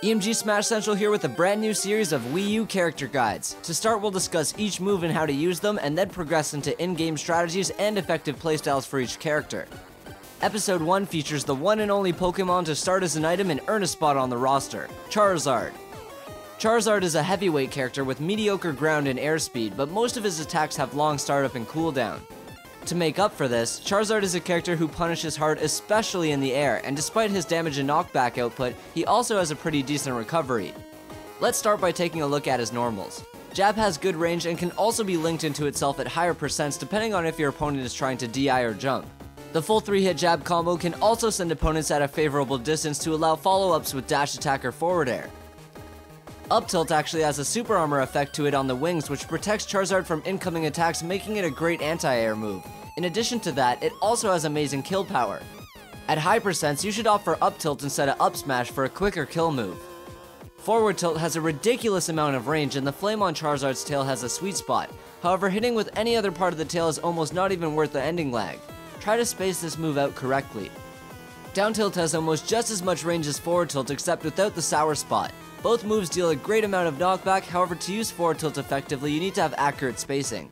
EMG Smash Central here with a brand new series of Wii U character guides. To start, we'll discuss each move and how to use them, and then progress into in-game strategies and effective playstyles for each character. Episode 1 features the one and only Pokemon to start as an item and earn a spot on the roster, Charizard. Charizard is a heavyweight character with mediocre ground and airspeed, but most of his attacks have long startup and cooldown. To make up for this, Charizard is a character who punishes hard, especially in the air, and despite his damage and knockback output, he also has a pretty decent recovery. Let's start by taking a look at his normals. Jab has good range and can also be linked into itself at higher percents depending on if your opponent is trying to DI or jump. The full 3-hit jab combo can also send opponents at a favorable distance to allow follow-ups with dash attack or forward air. Up tilt actually has a super armor effect to it on the wings, which protects Charizard from incoming attacks, making it a great anti-air move. In addition to that, it also has amazing kill power. At high percents, you should opt for up tilt instead of up smash for a quicker kill move. Forward tilt has a ridiculous amount of range, and the flame on Charizard's tail has a sweet spot. However, hitting with any other part of the tail is almost not even worth the ending lag. Try to space this move out correctly. Down tilt has almost just as much range as forward tilt, except without the sour spot. Both moves deal a great amount of knockback, however to use forward tilt effectively you need to have accurate spacing.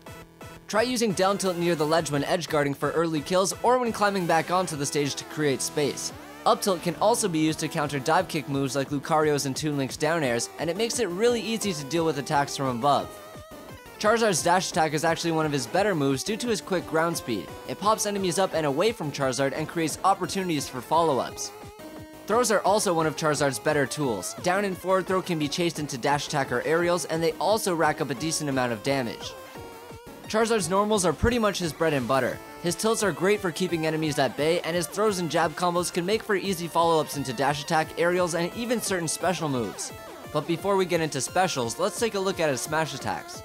Try using down tilt near the ledge when edgeguarding for early kills or when climbing back onto the stage to create space. Up tilt can also be used to counter dive kick moves like Lucario's and Toon Link's down airs, and it makes it really easy to deal with attacks from above. Charizard's dash attack is actually one of his better moves due to his quick ground speed. It pops enemies up and away from Charizard and creates opportunities for follow-ups. Throws are also one of Charizard's better tools. Down and forward throw can be chased into dash attack or aerials, and they also rack up a decent amount of damage. Charizard's normals are pretty much his bread and butter. His tilts are great for keeping enemies at bay, and his throws and jab combos can make for easy follow-ups into dash attack, aerials, and even certain special moves. But before we get into specials, let's take a look at his smash attacks.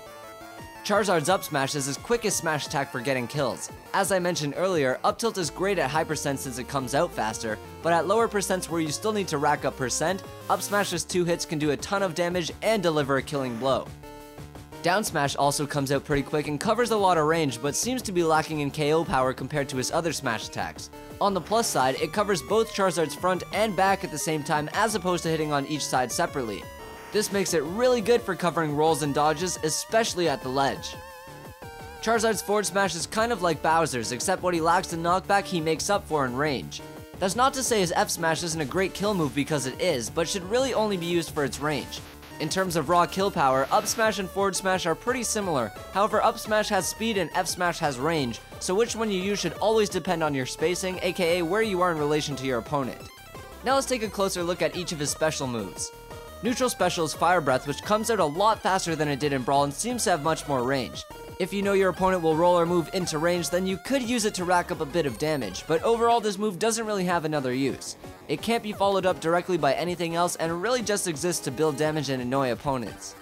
Charizard's up smash is his quickest smash attack for getting kills. As I mentioned earlier, up tilt is great at high percent since it comes out faster, but at lower percents where you still need to rack up percent, up smash's 2 hits can do a ton of damage and deliver a killing blow. Down smash also comes out pretty quick and covers a lot of range, but seems to be lacking in KO power compared to his other smash attacks. On the plus side, it covers both Charizard's front and back at the same time as opposed to hitting on each side separately. This makes it really good for covering rolls and dodges, especially at the ledge. Charizard's forward smash is kind of like Bowser's, except what he lacks in knockback he makes up for in range. That's not to say his F smash isn't a great kill move, because it is, but should really only be used for its range. In terms of raw kill power, up smash and forward smash are pretty similar, however up smash has speed and F smash has range, so which one you use should always depend on your spacing, aka where you are in relation to your opponent. Now let's take a closer look at each of his special moves. Neutral special is Fire Breath, which comes out a lot faster than it did in Brawl and seems to have much more range. If you know your opponent will roll or move into range, then you could use it to rack up a bit of damage, but overall this move doesn't really have another use. It can't be followed up directly by anything else and really just exists to build damage and annoy opponents.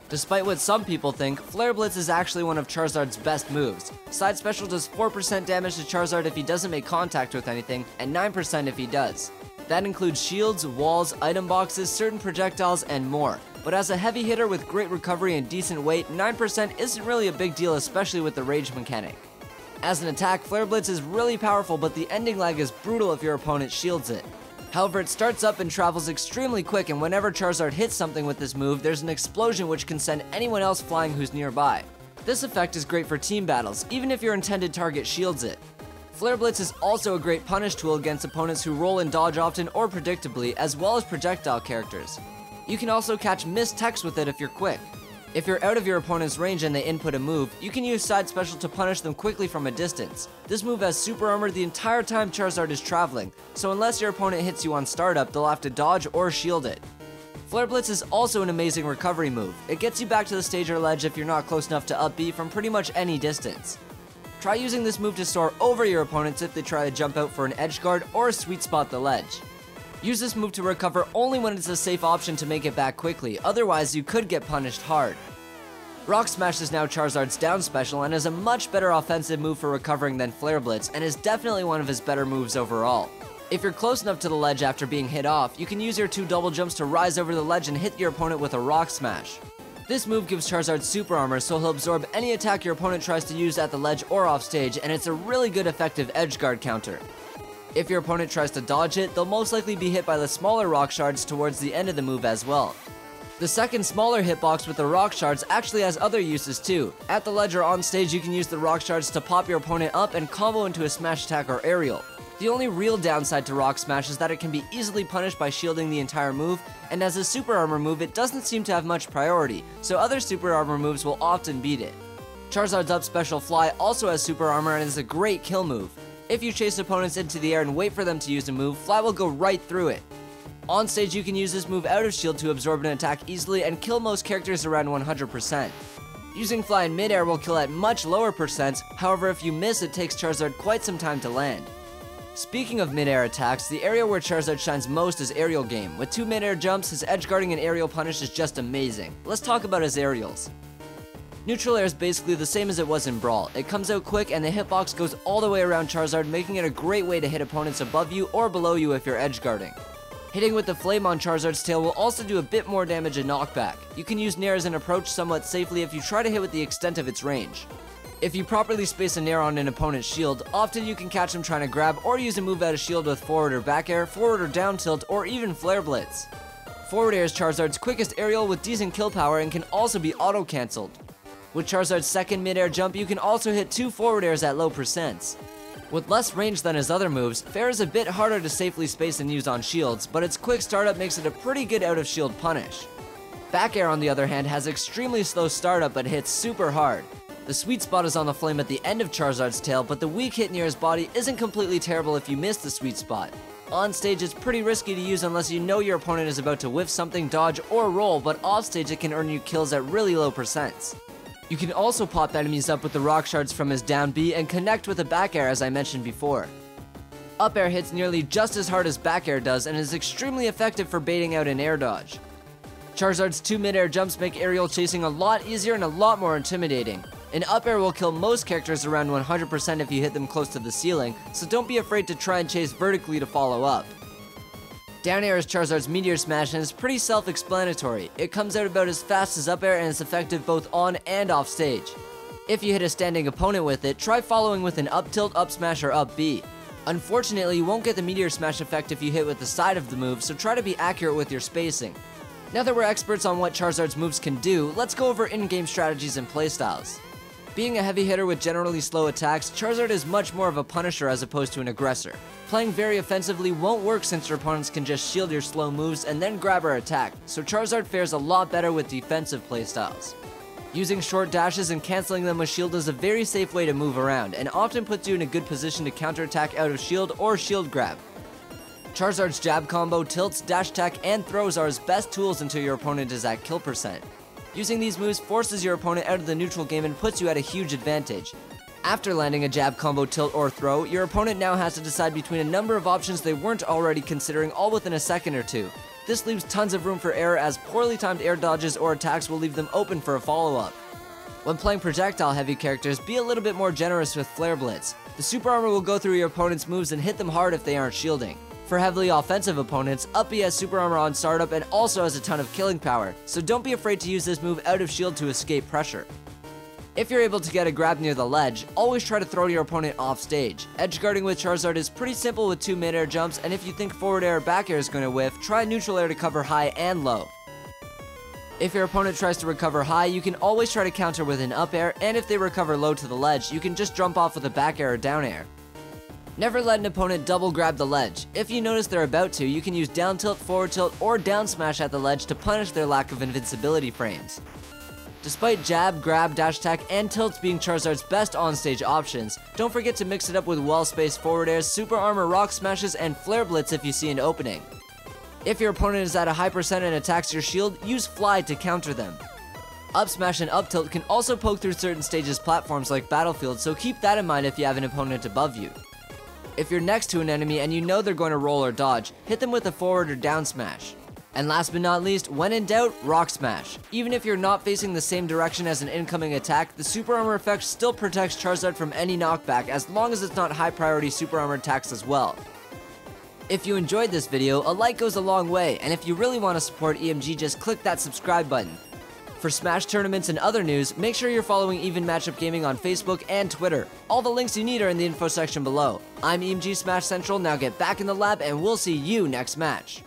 Despite what some people think, Flare Blitz is actually one of Charizard's best moves. Side special does 4% damage to Charizard if he doesn't make contact with anything, and 9% if he does. That includes shields, walls, item boxes, certain projectiles, and more. But as a heavy hitter with great recovery and decent weight, 9% isn't really a big deal, especially with the rage mechanic. As an attack, Flare Blitz is really powerful, but the ending lag is brutal if your opponent shields it. However, it starts up and travels extremely quick, and whenever Charizard hits something with this move, there's an explosion which can send anyone else flying who's nearby. This effect is great for team battles, even if your intended target shields it. Flare Blitz is also a great punish tool against opponents who roll and dodge often or predictably, as well as projectile characters. You can also catch missed text with it if you're quick. If you're out of your opponent's range and they input a move, you can use side special to punish them quickly from a distance. This move has super armor the entire time Charizard is traveling, so unless your opponent hits you on startup, they'll have to dodge or shield it. Flare Blitz is also an amazing recovery move. It gets you back to the stage or ledge if you're not close enough to up B from pretty much any distance. Try using this move to soar over your opponents if they try to jump out for an edge guard or a sweet spot the ledge. Use this move to recover only when it's a safe option to make it back quickly, otherwise you could get punished hard. Rock Smash is now Charizard's down special and is a much better offensive move for recovering than Flare Blitz, and is definitely one of his better moves overall. If you're close enough to the ledge after being hit off, you can use your 2 double jumps to rise over the ledge and hit your opponent with a Rock Smash. This move gives Charizard super armor, so he'll absorb any attack your opponent tries to use at the ledge or off stage, and it's a really good effective edge guard counter. If your opponent tries to dodge it, they'll most likely be hit by the smaller rock shards towards the end of the move as well. The second smaller hitbox with the rock shards actually has other uses too. At the ledge or on stage, you can use the rock shards to pop your opponent up and combo into a smash attack or aerial. The only real downside to Rock Smash is that it can be easily punished by shielding the entire move, and as a super armor move it doesn't seem to have much priority, so other super armor moves will often beat it. Charizard's up special Fly also has super armor and is a great kill move. If you chase opponents into the air and wait for them to use a move, Fly will go right through it. On stage you can use this move out of shield to absorb an attack easily and kill most characters around 100%. Using Fly in midair will kill at much lower percents, however if you miss it takes Charizard quite some time to land. Speaking of midair attacks, the area where Charizard shines most is aerial game. With 2 midair jumps, his edgeguarding and aerial punish is just amazing. Let's talk about his aerials. Neutral air is basically the same as it was in Brawl. It comes out quick and the hitbox goes all the way around Charizard, making it a great way to hit opponents above you or below you if you're edgeguarding. Hitting with the flame on Charizard's tail will also do a bit more damage and knockback. You can use Nair as an approach somewhat safely if you try to hit with the extent of its range. If you properly space a Nair on an opponent's shield, often you can catch him trying to grab or use a move out of shield with forward or back air, forward or down tilt, or even flare blitz. Forward air is Charizard's quickest aerial with decent kill power and can also be auto cancelled. With Charizard's second mid-air jump, you can also hit 2 forward airs at low percents. With less range than his other moves, Fair is a bit harder to safely space and use on shields, but its quick startup makes it a pretty good out of shield punish. Back air on the other hand has extremely slow startup but hits super hard. The sweet spot is on the flame at the end of Charizard's tail, but the weak hit near his body isn't completely terrible if you miss the sweet spot. On stage it's pretty risky to use unless you know your opponent is about to whiff something, dodge, or roll, but off stage it can earn you kills at really low percents. You can also pop enemies up with the rock shards from his down B and connect with a back air as I mentioned before. Up air hits nearly just as hard as back air does and is extremely effective for baiting out an air dodge. Charizard's 2 mid-air jumps make aerial chasing a lot easier and a lot more intimidating. An up air will kill most characters around 100% if you hit them close to the ceiling, so don't be afraid to try and chase vertically to follow up. Down air is Charizard's Meteor Smashing and is pretty self-explanatory. It comes out about as fast as up air and is effective both on and off stage. If you hit a standing opponent with it, try following with an up tilt, up smash, or up B. Unfortunately, you won't get the Meteor Smash effect if you hit with the side of the move, so try to be accurate with your spacing. Now that we're experts on what Charizard's moves can do, let's go over in-game strategies and playstyles. Being a heavy hitter with generally slow attacks, Charizard is much more of a punisher as opposed to an aggressor. Playing very offensively won't work since your opponents can just shield your slow moves and then grab or attack, so Charizard fares a lot better with defensive playstyles. Using short dashes and cancelling them with shield is a very safe way to move around, and often puts you in a good position to counterattack out of shield or shield grab. Charizard's jab combo, tilts, dash attack, and throws are his best tools until your opponent is at kill percent. Using these moves forces your opponent out of the neutral game and puts you at a huge advantage. After landing a jab combo, tilt, or throw, your opponent now has to decide between a number of options they weren't already considering all within a second or two. This leaves tons of room for error as poorly timed air dodges or attacks will leave them open for a follow-up. When playing projectile heavy characters, be a little bit more generous with Flare Blitz. The super armor will go through your opponent's moves and hit them hard if they aren't shielding. For heavily offensive opponents, Up B has super armor on startup and also has a ton of killing power, so don't be afraid to use this move out of shield to escape pressure. If you're able to get a grab near the ledge, always try to throw your opponent off stage. Edgeguarding with Charizard is pretty simple with 2 mid-air jumps, and if you think forward air or back air is going to whiff, try neutral air to cover high and low. If your opponent tries to recover high, you can always try to counter with an up air, and if they recover low to the ledge, you can just jump off with a back air or down air. Never let an opponent double grab the ledge. If you notice they're about to, you can use down tilt, forward tilt, or down smash at the ledge to punish their lack of invincibility frames. Despite jab, grab, dash attack, and tilts being Charizard's best on-stage options, don't forget to mix it up with well-spaced forward airs, super armor, rock smashes, and flare blitz if you see an opening. If your opponent is at a high percent and attacks your shield, use Fly to counter them. Up smash and up tilt can also poke through certain stages platforms like Battlefield, so keep that in mind if you have an opponent above you. If you're next to an enemy and you know they're going to roll or dodge, hit them with a forward or down smash. And last but not least, when in doubt, rock smash. Even if you're not facing the same direction as an incoming attack, the super armor effect still protects Charizard from any knockback as long as it's not high priority super armor attacks as well. If you enjoyed this video, a like goes a long way, and if you really want to support EMG, just click that subscribe button. For Smash tournaments and other news, make sure you're following EvenMatchupGaming on Facebook and Twitter. All the links you need are in the info section below. I'm EMG Smash Central, now get back in the lab and we'll see you next match.